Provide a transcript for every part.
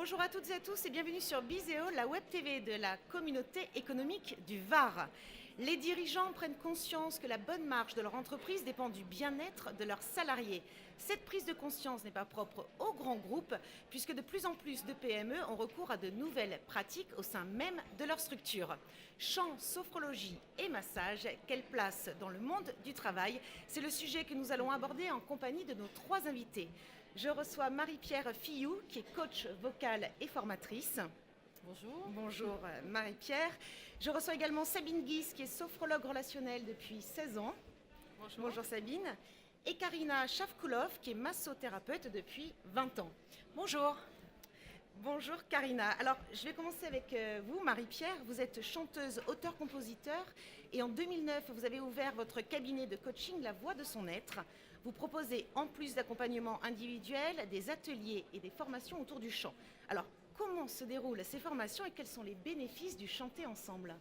Bonjour à toutes et à tous et bienvenue sur Bizéo, la web TV de la communauté économique du Var. Les dirigeants prennent conscience que la bonne marche de leur entreprise dépend du bien-être de leurs salariés. Cette prise de conscience n'est pas propre aux grands groupes puisque de plus en plus de PME ont recours à de nouvelles pratiques au sein même de leur structure. Chant, sophrologie et massage, quelle place dans le monde du travail? C'est le sujet que nous allons aborder en compagnie de nos trois invités. Je reçois Marie-Pierre Fillou, qui est coach vocale et formatrice. Bonjour. Bonjour Marie-Pierre. Je reçois également Sabine Guis, qui est sophrologue relationnelle depuis 16 ans. Bonjour. Bonjour Sabine. Et Karina Chavkoulov, qui est massothérapeute depuis 20 ans. Bonjour. Bonjour Karina. Alors, je vais commencer avec vous, Marie-Pierre. Vous êtes chanteuse, auteur-compositeur et en 2009, vous avez ouvert votre cabinet de coaching La Voix de son être. Vous proposez, en plus d'accompagnement individuel, des ateliers et des formations autour du chant. Alors, comment se déroulent ces formations et quels sont les bénéfices du chanter ensemble ?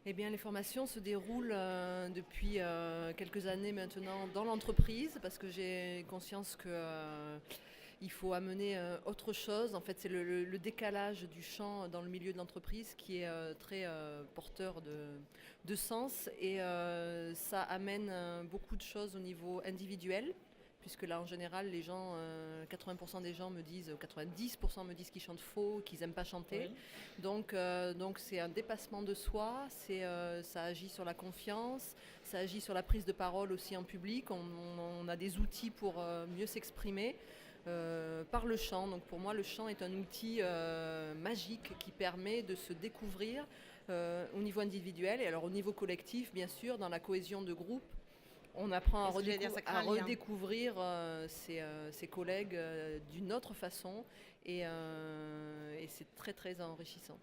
Eh bien, les formations se déroulent depuis quelques années maintenant dans l'entreprise parce que j'ai conscience que il faut amener autre chose. En fait, c'est le décalage du chant dans le milieu de l'entreprise qui est très porteur de sens et ça amène beaucoup de choses au niveau individuel. Puisque là, en général, les gens, 80% des gens me disent, 90% me disent qu'ils chantent faux, qu'ils n'aiment pas chanter. Oui. Donc c'est un dépassement de soi, ça agit sur la confiance, ça agit sur la prise de parole aussi en public. On a des outils pour mieux s'exprimer par le chant. Donc pour moi, le chant est un outil magique qui permet de se découvrir au niveau individuel et alors au niveau collectif, bien sûr, dans la cohésion de groupe. On apprend à redécouvrir ses collègues d'une autre façon et c'est très très enrichissant.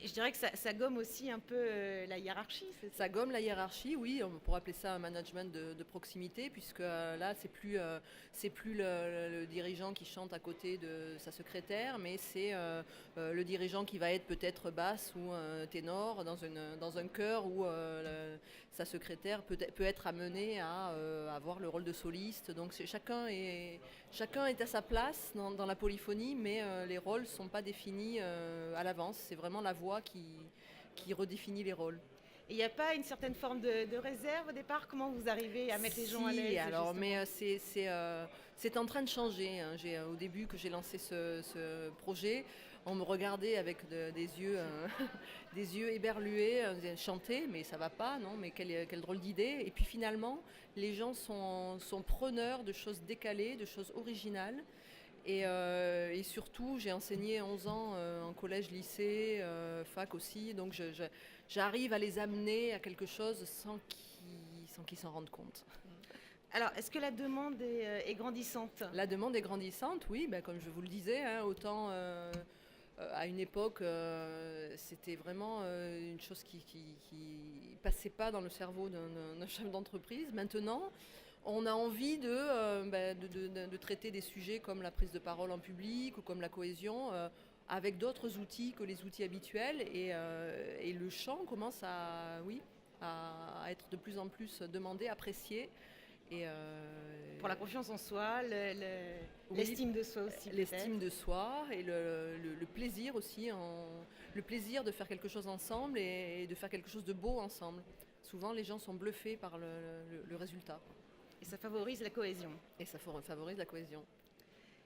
Je dirais que ça gomme aussi un peu la hiérarchie. Ça gomme la hiérarchie, oui. On pourrait appeler ça un management de proximité, puisque là, c'est plus le dirigeant qui chante à côté de sa secrétaire, mais c'est le dirigeant qui va être peut-être basse ou ténor dans un chœur où sa secrétaire peut être amenée à avoir le rôle de soliste. Donc chacun est à sa place dans la polyphonie, mais les rôles ne sont pas définis à l'avance. C'est vraiment la voix qui redéfinit les rôles. Et il n'y a pas une certaine forme de réserve au départ? Comment vous arrivez à mettre les gens à l'aise? Alors, mais c'est en train de changer. Hein. Au début que j'ai lancé ce projet, on me regardait avec des yeux éberlués, chanter, mais ça va pas, non? Mais quelle drôle d'idée. Et puis finalement, les gens sont preneurs de choses décalées, de choses originales. Et surtout, j'ai enseigné 11 ans en collège, lycée, fac aussi, donc j'arrive à les amener à quelque chose sans qu'ils s'en rendent compte. Alors, est-ce que la demande est grandissante? La demande est grandissante, oui, comme je vous le disais, hein, autant à une époque, c'était vraiment une chose qui passait pas dans le cerveau d'un chef d'entreprise. Maintenant, on a envie de traiter des sujets comme la prise de parole en public ou comme la cohésion avec d'autres outils que les outils habituels et le chant commence à être de plus en plus demandé, apprécié. Pour la confiance en soi, l'estime de soi aussi. L'estime de soi et le plaisir aussi, le plaisir de faire quelque chose ensemble et de faire quelque chose de beau ensemble. Souvent les gens sont bluffés par le résultat. Et ça favorise la cohésion.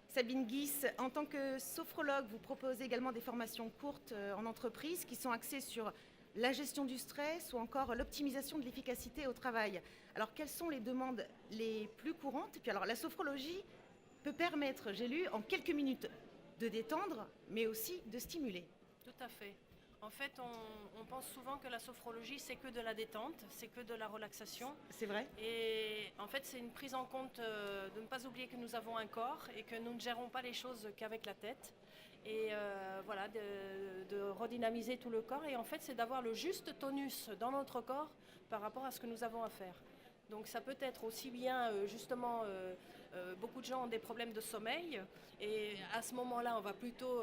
Sabine Guis, en tant que sophrologue, vous proposez également des formations courtes en entreprise qui sont axées sur la gestion du stress ou encore l'optimisation de l'efficacité au travail. Alors, quelles sont les demandes les plus courantes? Et puis alors, la sophrologie peut permettre, j'ai lu, en quelques minutes de détendre, mais aussi de stimuler. Tout à fait. En fait, on pense souvent que la sophrologie, c'est que de la détente, c'est que de la relaxation. C'est vrai. Et en fait, c'est une prise en compte de ne pas oublier que nous avons un corps et que nous ne gérons pas les choses qu'avec la tête. Et voilà, de redynamiser tout le corps. Et en fait, c'est d'avoir le juste tonus dans notre corps par rapport à ce que nous avons à faire. Donc ça peut être aussi bien justement beaucoup de gens ont des problèmes de sommeil et à ce moment-là, on va plutôt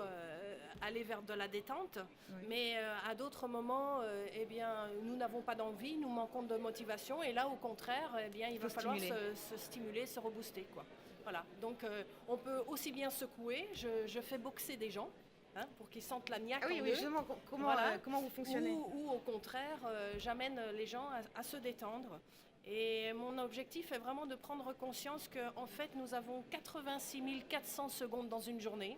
aller vers de la détente. Oui. Mais à d'autres moments, eh bien, nous n'avons pas d'envie, nous manquons de motivation et là, au contraire, eh bien, il va falloir se stimuler, se rebooster, quoi. Voilà. Donc, on peut aussi bien secouer. Je fais boxer des gens. Hein, pour qu'ils sentent la niaque en eux. Oui, justement, comment vous fonctionnez ? Ou au contraire, j'amène les gens à se détendre. Et mon objectif est vraiment de prendre conscience qu'en fait, nous avons 86 400 secondes dans une journée.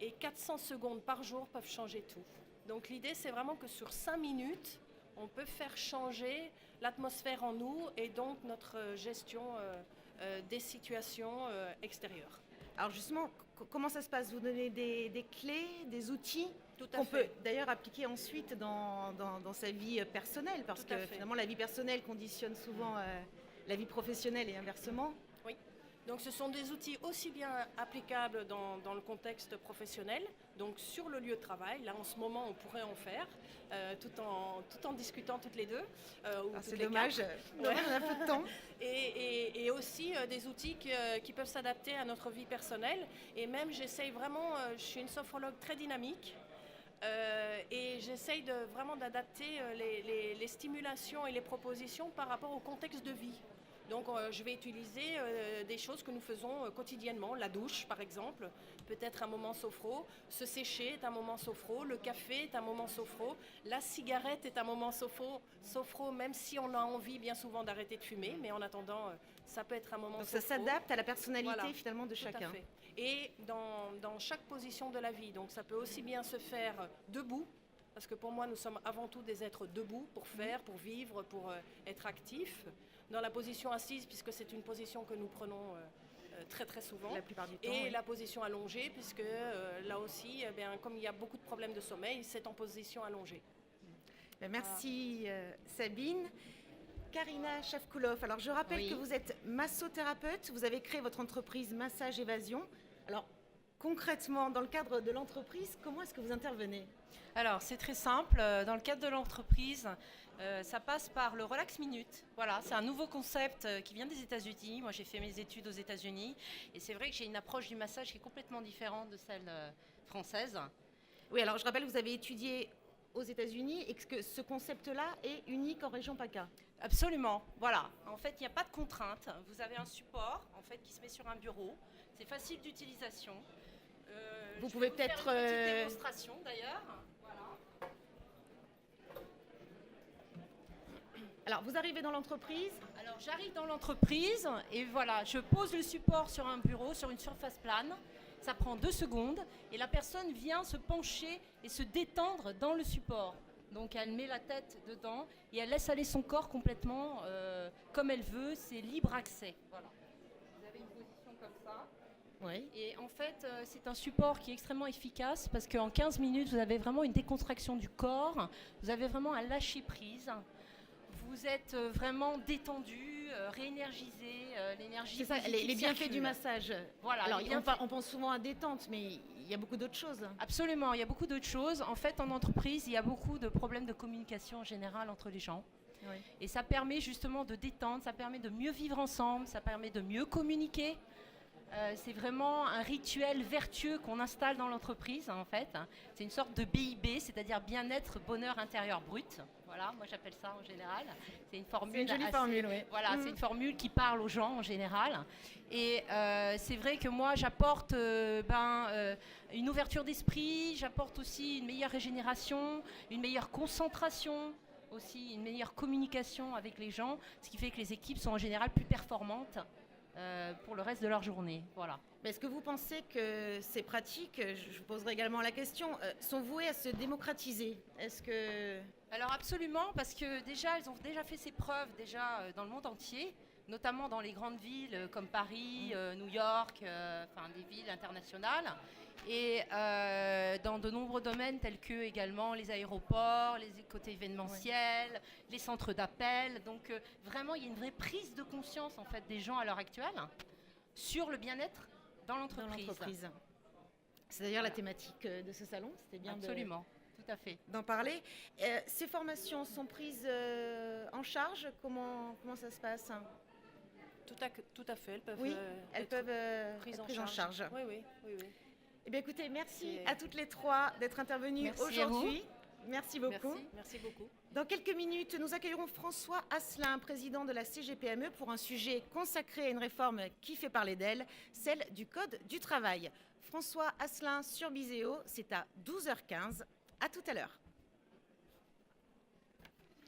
Et 400 secondes par jour peuvent changer tout. Donc l'idée, c'est vraiment que sur 5 minutes, on peut faire changer l'atmosphère en nous et donc notre gestion des situations extérieures. Alors justement, comment ça se passe ? Vous donnez des clés, des outils qu'on peut d'ailleurs appliquer ensuite dans sa vie personnelle, parce que finalement la vie personnelle conditionne souvent la vie professionnelle et inversement. Oui, donc ce sont des outils aussi bien applicables dans le contexte professionnel, donc sur le lieu de travail. Là en ce moment on pourrait en faire, tout en discutant toutes les deux. C'est dommage, on a un peu de temps. Et aussi des outils qui peuvent s'adapter à notre vie personnelle. Et même j'essaye vraiment, je suis une sophrologue très dynamique. Et j'essaye vraiment d'adapter les stimulations et les propositions par rapport au contexte de vie. Donc je vais utiliser des choses que nous faisons quotidiennement, la douche par exemple, peut-être un moment sophro, se sécher est un moment sophro, le café est un moment sophro, la cigarette est un moment sophro, même si on a envie bien souvent d'arrêter de fumer, mais en attendant ça peut être un moment sophro. Donc ça s'adapte à la personnalité finalement de chacun. Tout à fait. Et dans chaque position de la vie, donc ça peut aussi bien se faire debout, parce que pour moi nous sommes avant tout des êtres debout pour faire, pour vivre, pour être actifs. Dans la position assise, puisque c'est une position que nous prenons très très souvent, la plupart du temps, et la position allongée, puisque là aussi, comme il y a beaucoup de problèmes de sommeil, c'est en position allongée. Merci Sabine. Karina Chavkoulov, alors je rappelle que vous êtes massothérapeute, vous avez créé votre entreprise Massage Évasion. Alors concrètement, dans le cadre de l'entreprise, comment est-ce que vous intervenez ? Alors c'est très simple, dans le cadre de l'entreprise, ça passe par le Relax Minute. Voilà, c'est un nouveau concept qui vient des États-Unis. Moi, j'ai fait mes études aux États-Unis et c'est vrai que j'ai une approche du massage qui est complètement différente de celle française. Oui, alors je rappelle, vous avez étudié aux États-Unis et que ce concept-là est unique en région PACA. Absolument, voilà. En fait, il n'y a pas de contrainte. Vous avez un support en fait, qui se met sur un bureau. C'est facile d'utilisation. Vous pouvez peut-être faire une petite démonstration d'ailleurs. Alors, vous arrivez dans l'entreprise ? Alors, j'arrive dans l'entreprise et voilà, je pose le support sur un bureau, sur une surface plane. Ça prend 2 secondes et la personne vient se pencher et se détendre dans le support. Donc, elle met la tête dedans et elle laisse aller son corps complètement comme elle veut. C'est libre accès. Voilà. Vous avez une position comme ça. Oui. Et en fait, c'est un support qui est extrêmement efficace parce qu'en 15 minutes, vous avez vraiment une décontraction du corps. Vous avez vraiment un lâcher-prise. Vous êtes vraiment détendu, réénergisé, l'énergie. C'est ça, les bienfaits du massage. Voilà. Alors, on pense souvent à détente, mais il y a beaucoup d'autres choses. Absolument, il y a beaucoup d'autres choses. En fait, en entreprise, il y a beaucoup de problèmes de communication en général entre les gens. Oui. Et ça permet justement de détendre, ça permet de mieux vivre ensemble, ça permet de mieux communiquer. C'est vraiment un rituel vertueux qu'on installe dans l'entreprise, en fait. C'est une sorte de BIB, c'est-à-dire bien-être, bonheur intérieur brut. Voilà, moi j'appelle ça en général. C'est une formule. C'est une jolie formule, oui. Voilà, c'est une formule qui parle aux gens en général. Et c'est vrai que moi j'apporte une ouverture d'esprit, j'apporte aussi une meilleure régénération, une meilleure concentration, aussi une meilleure communication avec les gens, ce qui fait que les équipes sont en général plus performantes. Pour le reste de leur journée. Voilà. Mais est-ce que vous pensez que ces pratiques, je vous poserai également la question, sont vouées à se démocratiser ? Est-ce que... Alors absolument, parce que déjà, elles ont déjà fait ses preuves dans le monde entier, notamment dans les grandes villes comme Paris, New York, des villes internationales. Et dans de nombreux domaines tels que également les aéroports, les côtés événementiels, les centres d'appel. Donc vraiment, il y a une vraie prise de conscience en fait des gens à l'heure actuelle sur le bien-être dans l'entreprise. C'est d'ailleurs la thématique de ce salon. C'était bien absolument, tout à fait. D'en parler. Ces formations sont prises en charge. Comment ça se passe ? Tout à fait, elles peuvent, Oui, elles être peuvent être prises prises en charge. Oui, oui, oui, oui. Eh bien, écoutez, merci C'est- à toutes les trois d'être intervenues Merci à vous. aujourd'hui. Merci beaucoup. Merci. Merci beaucoup. Dans quelques minutes, nous accueillerons François Asselin, président de la CGPME, pour un sujet consacré à une réforme qui fait parler d'elle, celle du Code du travail. François Asselin sur Bizéo, c'est à 12h15. À tout à l'heure.